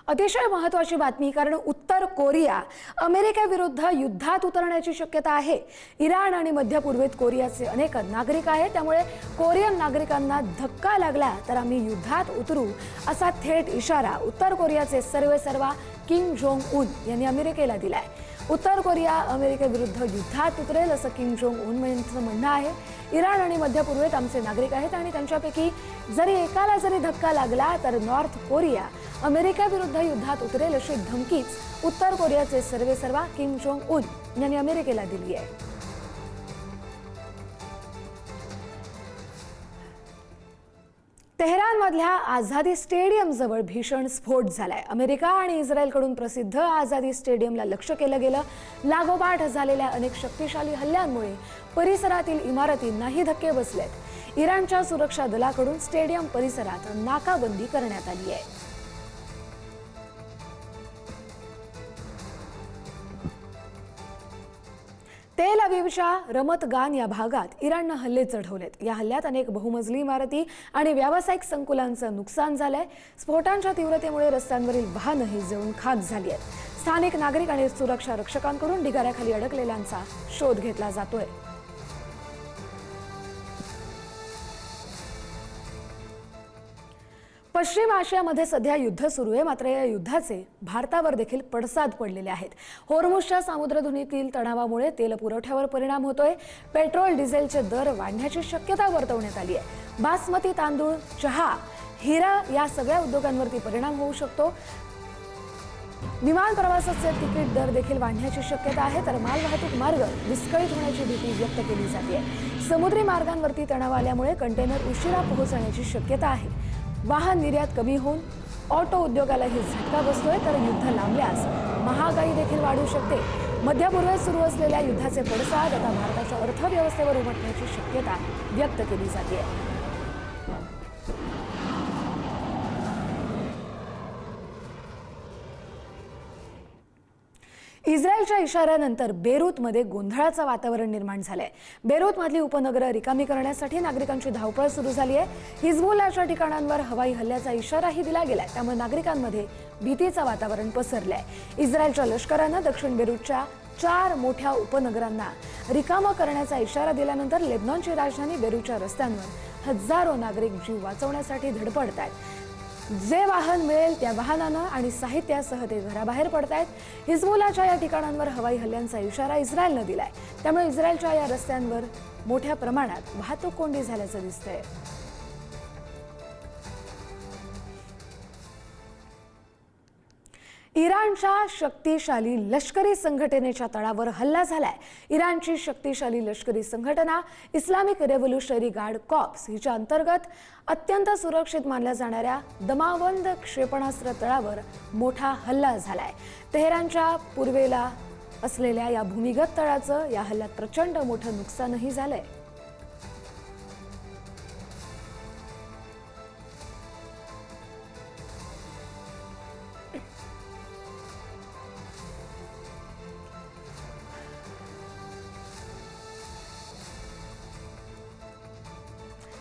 अतिशय महत्त्वाची बातमी, कारण उत्तर कोरिया अमेरिकेविरुद्ध युद्धात उतरण्याची शक्यता आहे। इराण आणि मध्य पूर्वेत कोरियाचे अनेक नागरिक आहेत, त्यामुळे कोरियन नागरिकांना धक्का लागला तर आम्ही युद्धात उतरू असा थेट इशारा उत्तर कोरियाचे सर्वेसर्वा किम जोंग उन यांनी अमेरिकेला दिलाय। उत्तर कोरिया अमेरिकेविरुद्ध युद्धात उतरेल असं किम जोंग उन यांचं म्हणणं आहे। इराण आणि मध्य पूर्वेत आमचे नागरिक आहेत आणि त्यांच्यापैकी जरी एकाला जरी धक्का लागला तर नॉर्थ कोरिया अमेरिकेविरुद्ध युद्धात उतरेल अशी धमकीच उत्तर कोरियाचे सर्वेसर्वा किम जोंग उन यांनी अमेरिकेला दिली आहे। तेहरानमधल्या आझादी स्टेडियम जवळ भीषण स्फोट झालाय। अमेरिका आणि इस्रायलकडून प्रसिद्ध आझादी स्टेडियमला लक्ष्य केलं गेलं। लागोपाठ झालेल्या अनेक शक्तिशाली हल्ल्यांमुळे परिसरातील इमारतींनाही धक्के बसलेत। इराणच्या सुरक्षा दलाकडून स्टेडियम परिसरात नाकाबंदी करण्यात आली आहे। तेल अवीवच्या रमत गान या भागात इराणनं हल्ले चढवलेत। या हल्ल्यात अनेक बहुमजली इमारती आणि व्यावसायिक संकुलांचं नुकसान झालंय। स्फोटांच्या तीव्रतेमुळे रस्त्यांवरील वाहनंही जळून खाक झाली आहेत। स्थानिक नागरिक आणि सुरक्षा रक्षकांकडून ढिगाऱ्याखाली अडकलेल्यांचा शोध घेतला जातोय। पश्चिम आशियामध्ये सध्या युद्ध सुरू आहे, मात्र या युद्धाचे भारतावर देखील पडसाद पडलेले आहेत। होर्मुझच्या सामुद्रधुनीतील तणावामुळे तेल पुरवठ्यावर परिणाम होतोय। पेट्रोल डिझेलचे दर वाढण्याची शक्यता वर्तवण्यात आली आहे। बासमती तांदूळ, चहा, हिरा या सगळ्या उद्योगांवरती परिणाम होऊ शकतो। विमान प्रवासाचे तिकीट दर देखील वाढण्याची शक्यता आहे, तर मालवाहतूक मार्ग विस्कळीत होण्याची भीती व्यक्त केली जाते। समुद्री मार्गांवरती तणाव आल्यामुळे कंटेनर उशिरा पोहोचण्याची शक्यता आहे। वाहन निर्यात कमी होऊन ऑटो उद्योगालाही झटका बसतोय, तर युद्ध लांबल्यास महागाई देखील वाढू शकते। मध्य पूर्वेत सुरू असलेल्या युद्धाचे पडसाद आता भारताच्या अर्थव्यवस्थेवर उमटण्याची शक्यता व्यक्त केली जाते। इस्रायलच्या इशाऱ्यानंतर बेरूतमध्ये गोंधळाचं वातावरण निर्माण झालंय। बेरूतमधली उपनगरं रिकामी करण्यासाठी नागरिकांची धावपळ सुरू झाली आहे। हिजबुल्लाच्या ठिकाणांवर हवाई हल्ल्याचा इशाराही दिला गेलाय, त्यामुळे नागरिकांमध्ये भीतीचं वातावरण पसरलंय। इस्रायलच्या लष्करानं दक्षिण बेरूतच्या 4 मोठ्या उपनगरांना रिकामं करण्याचा इशारा दिल्यानंतर लेबनॉनची राजधानी बेरूतच्या रस्त्यांवर हजारो नागरिक जीव वाचवण्यासाठी धडपडतायत। जे वाहन मिळेल त्या वाहनानं आणि साहित्यासह ते घराबाहेर पडतायत। हिजबुल्लाच्या या ठिकाणांवर हवाई हल्ल्यांचा इशारा इस्रायलनं दिलाय, त्यामुळे इस्रायलच्या या रस्त्यांवर मोठ्या प्रमाणात वाहतूक कोंडी झाल्याचं दिसतंय। इराणच्या शक्तिशाली लष्करी संघटनेच्या तळावर हल्ला झालाय। इराणची शक्तिशाली लष्करी संघटना इस्लामिक रेव्होल्युशनरी गार्ड कॉर्प्स हिच्या अंतर्गत अत्यंत सुरक्षित मानल्या जाणाऱ्या दमावंद क्षेपणास्त्र तळावर मोठा हल्ला झालाय। तेहरानच्या पूर्वेला असलेल्या या भूमिगत तळाचं या हल्ल्यात प्रचंड मोठं नुकसानही झालंय।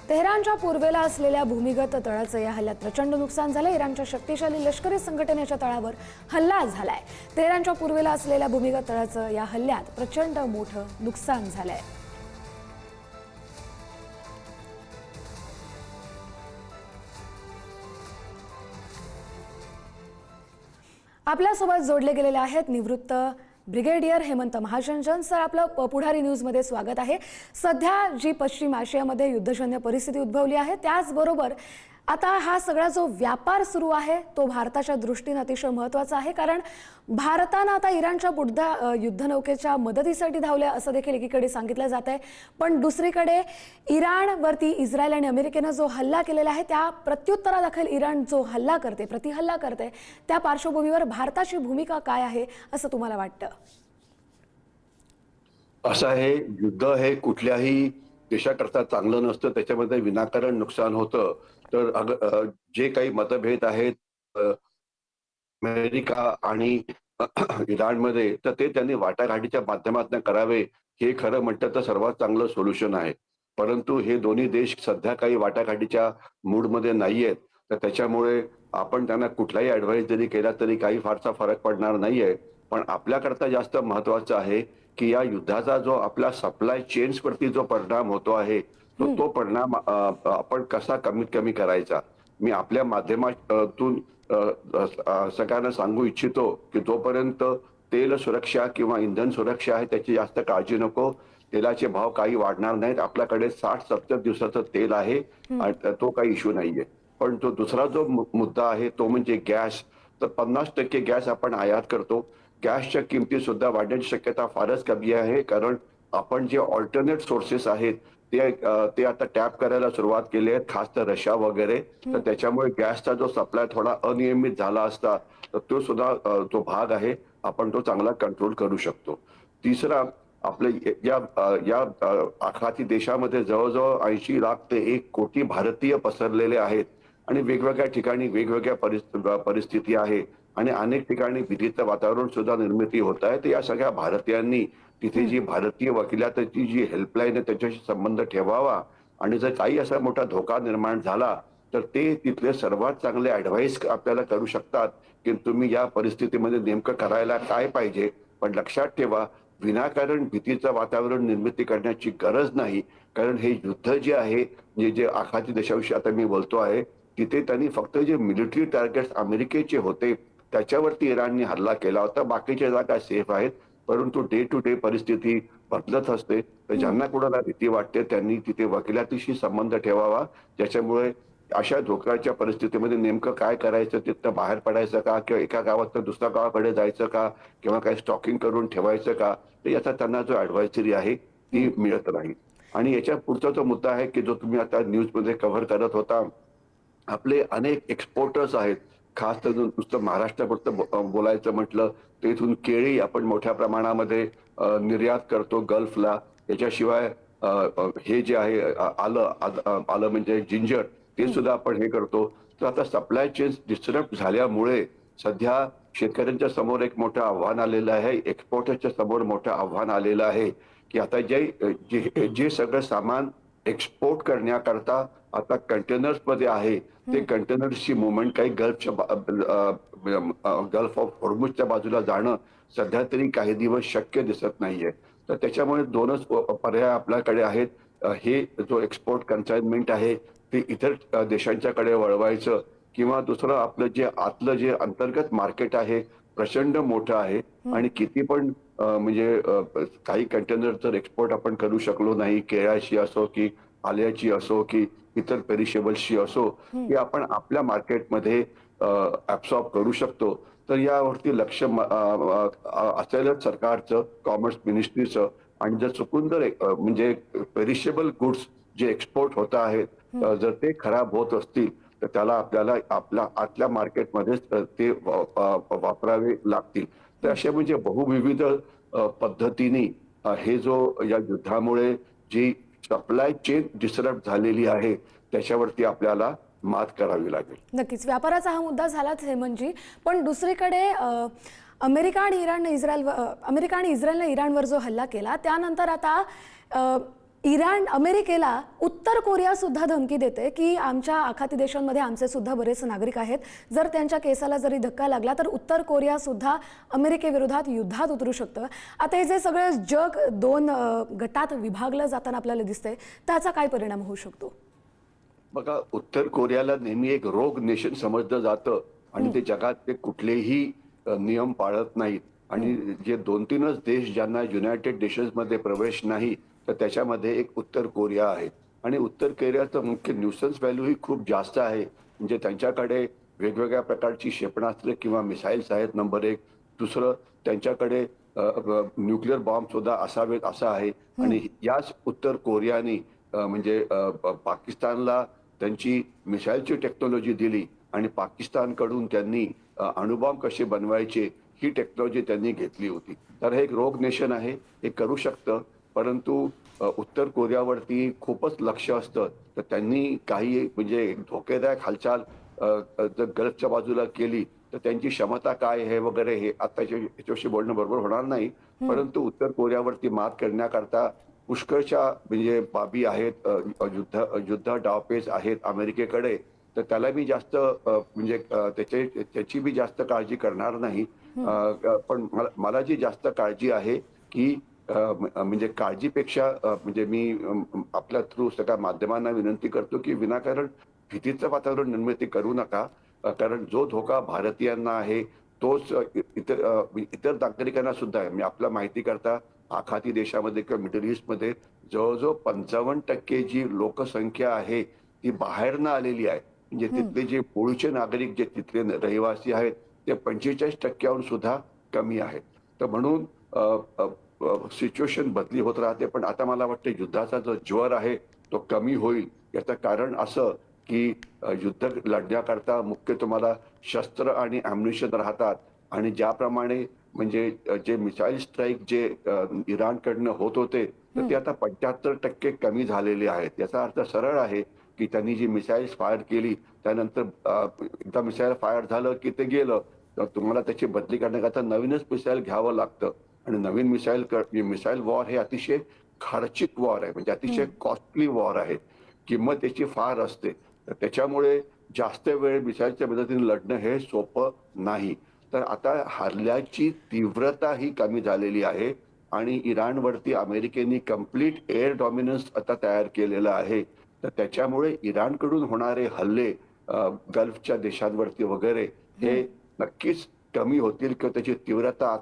तेहरानच्या पूर्वेला असलेल्या भूमिगत तळाचं या हल्ल्यात प्रचंड नुकसान झालं। इराणच्या शक्तिशाली लष्करी संघटनेच्या तळावर हल्ला झालाय। तेहरानच्या पूर्वेला असलेल्या भूमिगत तळाचं या हल्ल्यात प्रचंड मोठं नुकसान झालंय। आपल्यासोबत जोडले गेलेले आहेत निवृत्त ब्रिगेडियर हेमंत महाजन सर। आपलं पुढारी न्यूजमध्ये स्वागत आहे। सध्या जी पश्चिम आशियामध्ये युद्धजन्य परिस्थिती उद्भवली आहे, त्याचबरोबर आता हा सगळा जो व्यापार सुरू आहे तो भारताच्या दृष्टीने अतिशय महत्त्वाचा आहे, कारण भारतानं आता इराणच्या बुडत्या युद्धनौकेच्या मदतीसाठी धावल्या असं देखील एकीकडे सांगितलं जात आहे। पण दुसरीकडे इराणवरती इस्रायल आणि अमेरिकेनं जो हल्ला केलेला आहे त्या प्रत्युत्तरादाखल इराण जो हल्ला करते, प्रतिहल्ला करते, त्या पार्श्वभूमीवर भारताची भूमिका काय आहे असं तुम्हाला वाटतं? असं आहे, युद्ध हे कुठल्याही देशाकरता चांगलं नसतं, त्याच्यामध्ये विनाकारण नुकसान होतं। तर जे काही मतभेद आहेत अमेरिका आणि इराणमध्ये, तर ते त्यांनी वाटाघाटीच्या माध्यमातून करावे, हे खरं म्हटलं तर सर्वात चांगलं सोल्युशन आहे। परंतु हे दोन्ही देश सध्या काही वाटाघाटीच्या मूडमध्ये नाहीयेत। तर त्याच्यामुळे आपण त्यांना कुठलाही ऍडवाइस जरी केला तरी काही फारसा फरक पडणार नाहीये. पण आपल्याकरता जास्त महत्वाचं आहे की या युद्धाचा जो आपल्या सप्लाय चेन्स वरती जो परिणाम होतो आहे, हं. तो परिणाम आपण कसा कमीत कमी करायचा. मी आपल्या माध्यमातून सगळ्यांना सांगू इच्छितो की जोपर्यंत तेल सुरक्षा किंवा इंधन सुरक्षा आहे त्याची जास्त काळजी नको. तेलाचे भाव काही वाढणार नाहीत. आपल्याकडे 60-70 दिवसाचं तेल आहे आणि तो काही इश्यू नाहीये. पण तो दुसरा जो मुद्दा आहे तो म्हणजे गॅस. तर 50% गॅस आपण आयात करतो. गॅसच्या किमती सुद्धा वाढण्याची शक्यता फारच कमी आहे. कारण आपण जे अल्टरनेट सोर्सेस आहेत ते आता टॅप करायला सुरुवात केली आहे, खास तर रशिया वगैरे. तर त्याच्यामुळे गॅसचा जो सप्लाय थोडा अनियमित झाला असता, तर तो सुद्धा जो भाग आहे आपण तो चांगला कंट्रोल करू शकतो. तिसरा आपले या आखाती देशामध्ये जवळजवळ 80 लाख ते 1 कोटी भारतीय पसरलेले आहेत आणि वेगवेगळ्या ठिकाणी वेगवेगळ्या परिस्थिती आहे आणि अनेक ठिकाणी भीतीचं वातावरण सुद्धा निर्मिती होत आहे. तर या सगळ्या भारतीयांनी तिथे जी भारतीय वकिलाची जी हेल्पलाईन आहे त्याच्याशी संबंध ठेवावा आणि जर काही असा मोठा धोका निर्माण झाला तर ते तिथले सर्वात चांगले ऍडवाइस आपल्याला करू शकतात की तुम्ही या परिस्थितीमध्ये नेमकं करायला काय पाहिजे. पण लक्षात ठेवा, विनाकारण भीतीचं वातावरण निर्मिती करण्याची गरज नाही. कारण हे युद्ध जे आहे, जे आखाती देशाविषयी आता मी बोलतो आहे, तिथे त्यांनी फक्त जे मिलिटरी टार्गेट्स अमेरिकेचे होते त्याच्यावरती इराणने हल्ला केला होता. बाकीच्या जागा सेफ आहेत. परंतु डे टू डे परिस्थिती बदलत असते. तर ज्यांना कोणाला भीती वाटते त्यांनी तिथे वकिलातीशी संबंध ठेवावा. ज्याच्यामुळे अशा धोक्याच्या परिस्थितीमध्ये नेमकं काय करायचं, तिथनं बाहेर पडायचं का किंवा एका गावातनं दुसऱ्या गावाकडे जायचं का किंवा काही स्टॉकिंग करून ठेवायचं का, तर याचा त्यांना जो ऍडव्हायझरी आहे ती मिळत राहील. आणि याच्या पुढचा जो मुद्दा आहे की जो तुम्ही आता न्यूजमध्ये कव्हर करत होता, आपले अनेक एक्सपोर्टर्स आहेत. खास तर नुसतं महाराष्ट्रापुरतं बोलायचं म्हटलं तर इथून केळी आपण मोठ्या प्रमाणामध्ये निर्यात करतो गल्फला. याच्याशिवाय हे जे आहे आलं म्हणजे जिंजर, ते सुद्धा आपण हे करतो. तर आता सप्लाय चेन डिस्टर्ब झाल्यामुळे सध्या शेतकऱ्यांच्या समोर एक मोठं आव्हान आलेलं आहे. एक्सपोर्टरच्या समोर मोठं आव्हान आलेलं आहे की आता जे जे सगळं सामान एक्सपोर्ट करण्याकरता आता कंटेनर्स मध्ये आहे, ते कंटेनर्सची मुवमेंट काही गल्फ ऑफ हॉर्मुझच्या बाजूला जाणं सध्या तरी काही दिवस शक्य दिसत नाहीये. तर त्याच्यामुळे दोनच पर्याय आपल्याकडे आहेत. हे जो एक्सपोर्ट कन्साइनमेंट आहे ते इतर देशांच्याकडे वळवायचं किंवा दुसरं आपलं जे आतलं जे अंतर्गत मार्केट आहे प्रचंड मोठं आहे आणि किती पण म्हणजे काही कंटेनर जर एक्सपोर्ट आपण करू शकलो नाही, केळ्याची असो की आल्याची असो की इतर पेरिशेबल्सची असो, की आपण आपल्या मार्केटमध्ये ऍब्सॉर्ब करू शकतो. तर यावरती लक्ष असेलच सरकारचं, कॉमर्स मिनिस्ट्रीचं. आणि जर चुकून जर म्हणजे पेरिशेबल गुड्स जे एक्सपोर्ट होत आहेत जर ते खराब होत असतील तर त्याला आपल्याला आपल्या आतल्या मार्केटमध्येच ते वापरावे लागतील. तर अशा म्हणजे बहुविविध पद्धतीने हे जो या युद्धामुळे जी सप्लाय चेन डिस्टर्ब झालेली आहे त्याच्यावरती आपल्याला मात करावी लागेल. नक्कीच व्यापाराचा हा मुद्दा झालाच हेमंतजी, पण दुसरीकडे अमेरिका आणि इस्रायलने इराणवर जो हल्ला केला त्यानंतर आता अमेरिकेला उत्तर कोरिया सुद्धा धमकी देते की आमच्या आखाती देशांमध्ये आमचे सुद्धा बरेच नागरिक आहेत, जर त्यांच्या केसाला जरी धक्का लागला तर उत्तर कोरिया सुद्धा अमेरिकेविरोधात युद्धात उतरू शकतं. आता हे जे सगळे जग दोन गटात विभागलं जाताना आपल्याला दिसतंय, त्याचा काय परिणाम होऊ शकतो? बघा, उत्तर कोरियाला नेहमी एक रोग नेशन समजलं जातं आणि ते जगातले कुठलेही नियम पाळत नाहीत. आणि जे 2-3च देश ज्यांना युनायटेड नेशन्स मध्ये प्रवेश नाही तर त्याच्यामध्ये एक उत्तर कोरिया आहे. आणि उत्तर कोरियाचं मुख्य न्यूसन्स व्हॅल्यू ही खूप जास्त आहे. म्हणजे त्यांच्याकडे वेगवेगळ्या प्रकारची क्षेपणास्त्रे किंवा मिसाईल्स आहेत नंबर 1. दुसरं, त्यांच्याकडे न्यूक्लिअर बॉम्ब सुद्धा असावेत असं आहे. आणि याच उत्तर कोरियाने म्हणजे पाकिस्तानला त्यांची मिसाईलची टेक्नॉलॉजी दिली आणि पाकिस्तानकडून त्यांनी अणुबॉम्ब कसे बनवायचे ही टेक्नॉलॉजी त्यांनी घेतली होती. तर हे एक रोग नेशन आहे, हे करू शकतं. परंतु उत्तर कोरियावरती खूपच लक्ष असतं. तर त्यांनी काही म्हणजे धोकेदायक हालचाल जर गल्फच्या बाजूला केली तर त्यांची क्षमता काय आहे वगैरे हे आता याच्याविषयी बोलणं बरोबर होणार नाही. परंतु उत्तर कोरियावरती मात करण्याकरता पुष्कळशा म्हणजे बाबी आहेत, युद्ध डावपेच आहेत अमेरिकेकडे. तर त्याला मी जास्त म्हणजे त्याची मी जास्त काळजी करणार नाही. पण मला जी जास्त काळजी आहे की म्हणजे काळजीपेक्षा म्हणजे मी आपल्या थ्रू सगळ्या माध्यमांना विनंती करतो की विनाकारण भीतीचं वातावरण निर्मिती करू नका. कारण जो धोका भारतीयांना आहे तोच इतर नागरिकांना सुद्धा आहे. मी आपल्या माहिती करता आखाती देशामध्ये किंवा मिडल ईस्टमध्ये जवळजवळ 55% जी लोकसंख्या आहे ती बाहेरनं आलेली आहे. म्हणजे तिथले जे मूळचे नागरिक जे तिथले रहिवासी आहेत ते 45% सुद्धा कमी आहेत. तर म्हणून सिच्युएशन बदली होत राहते. पण आता मला वाटतं युद्धाचा जो ज्वर आहे तो कमी होईल. याचं कारण असं की युद्ध लढण्याकरता मुख्य तुम्हाला शस्त्र आणि अम्युनिशन राहतात आणि ज्याप्रमाणे म्हणजे जे मिसाईल स्ट्राईक जे इराणकडनं होत होते तर ते आता 75% कमी झालेले आहेत. याचा अर्थ सरळ आहे की त्यांनी जी मिसाईल्स फायर केली त्यानंतर एकदा मिसाईल फायर झालं की ते गेलं. तर तुम्हाला त्याची बदली करण्याकरता नवीनच मिसाईल घ्यावं लागतं आणि नवीन मिसाईल वॉर हे अतिशय खर्चिक वॉर आहे. म्हणजे अतिशय कॉस्टली वॉर आहे. किंमत त्याची फार असते. तर त्याच्यामुळे जास्त वेळ मिसाईलच्या मदतीने लढणं हे सोपं नाही. तर आता हल्ल्याची तीव्रता ही कमी झालेली आहे आणि इराणवरती अमेरिकेने कंप्लीट एअर डॉमिनन्स आता तयार केलेलं आहे. तर त्याच्यामुळे इराणकडून होणारे हल्ले गल्फच्या देशांवरती वगैरे हे नक्कीच कमी होतील किंवा त्याची तीव्रता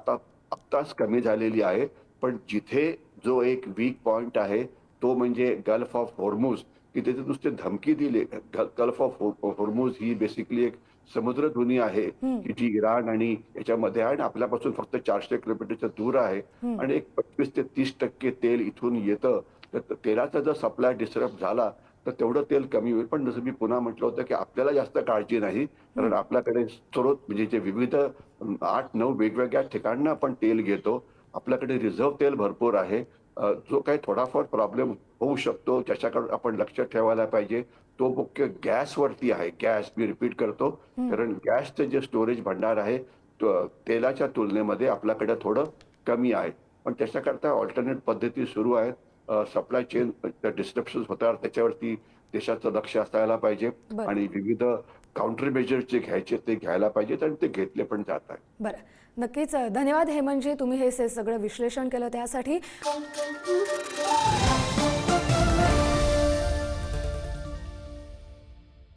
आत्ताच कमी झालेली आहे. पण जिथे जो एक वीक पॉइंट आहे तो म्हणजे गल्फ ऑफ होर्मुझ की तिथे नुसते धमकी दिली. Gulf of Hormuz he basically एक समुद्रधुनी आहे की जी इराण आणि याच्यामध्ये आहे आणि आपल्यापासून फक्त 400 किलोमीटरच्या दूर आहे आणि एक 25 ते 30% तेल इथून येतं. तर तेलाचा जर सप्लाय डिस्टर्ब झाला तर तेवढं तेल कमी होईल. पण जसं मी पुन्हा म्हटलं होतं की आपल्याला जास्त काळजी नाही कारण आपल्याकडे स्रोत म्हणजे जे विविध 8-9 वेगवेगळ्या ठिकाणनं आपण तेल घेतो. आपल्याकडे रिझर्व्ह तेल भरपूर आहे. जो काही थोडाफार प्रॉब्लेम होऊ शकतो ज्याच्याकडे आपण लक्ष ठेवायला पाहिजे तो मुख्य गॅसवरती आहे. गॅस मी रिपीट करतो कारण गॅसचं जे स्टोरेज भंडार आहे तेलाच्या तुलनेमध्ये आपल्याकडे थोडं कमी आहे. पण त्याच्याकरता ऑल्टरनेट पद्धती सुरू आहेत. सप्लाय चेन डिस्ट्रप्शन होतात त्याच्यावरती देशाचं लक्ष असायला पाहिजे बरं. आणि विविध काउंटर मेजर्स जे घ्यायचे ते घ्यायला पाहिजेत आणि ते घेतले पण जात आहेत. बरं, नक्कीच धन्यवाद हेमंतजी, तुम्ही हे सगळं विश्लेषण केलं त्यासाठी.